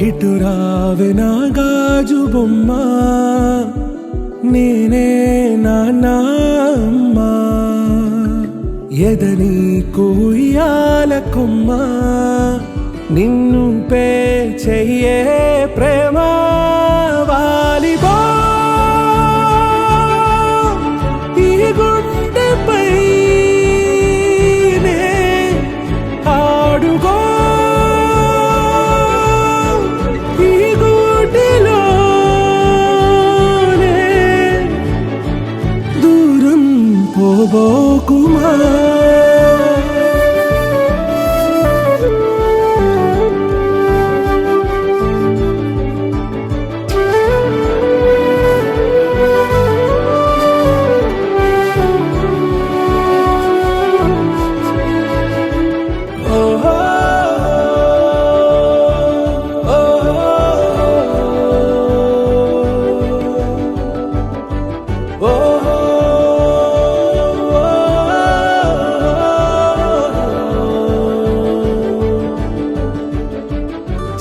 ఇటు రావే నా గాజు బొమ్మ, నేనే నాన్న అమ్మ. ఎదని కూయాల కొమ్మ, నిన్ను పే చెయ్యే ప్రేమ వాలిబో. ఈ గుండెపై నే ఆడుగో, ఈ గుడిలోనే దూరం పోబోకుమా.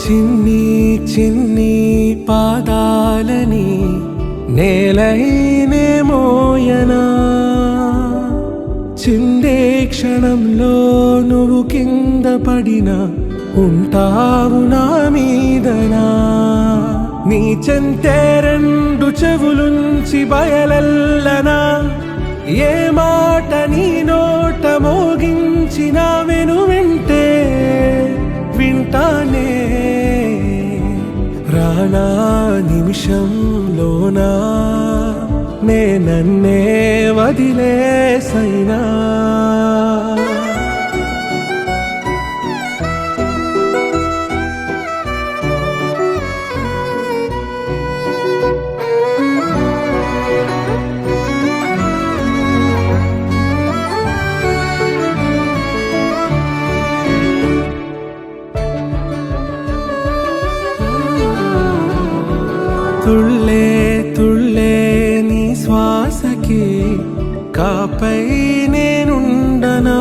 చిన్ని చిన్ని పాదాలని నేలైనే మోయనా, చిందే క్షణంలో నువ్వు కింద పడినా ఉంటావు నా మీదనా. నీ చెంతే రెండు చెవులుంచి బయలెల్లనా, ఏ మాట నీ నోట మోగించిన వెను వింటే వింటానే. రానా నిమిషంలోనా నే నన్నే వదిలేసైనా. తుళ్ళే తుళ్ళే నీ శ్వాసకి కాపై నేనుండనా,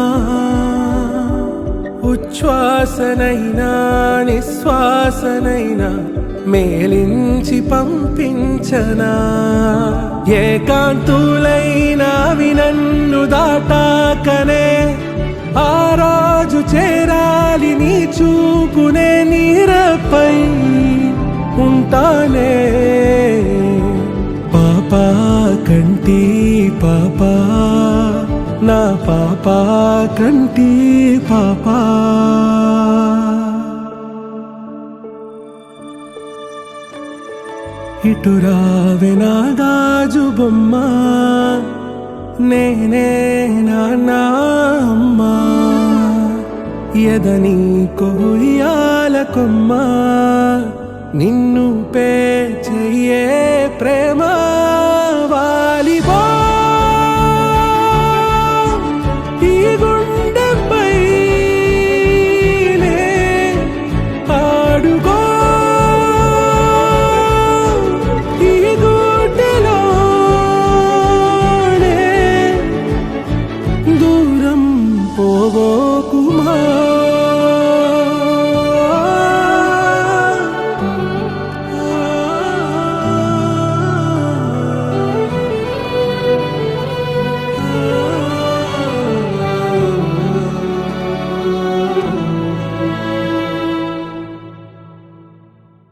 ఉచ్ఛ్వాసనైనా నిశ్వాసనైనా మేలించి పంపించనా. ఏకాంతులైనవి నన్ను దాటాకనే ఆ రాజు చేరాలి నీ చూపునే నీరపై ఉంటానే. పాపా కంటి పాపా, నా పాపా కంటి పాపా. ఇటు రావే నా గాజు బొమ్మ, నేనే నాన్న అమ్మ. ఎదని కొయ్యాల కొమ్మ, నిన్ను పే చెయ్యే ప్రేమ వాలిబో. ఈ గుండెపై నే ఆడుగో, ఈ గుడిలోనే దూరం పోబోకుమా.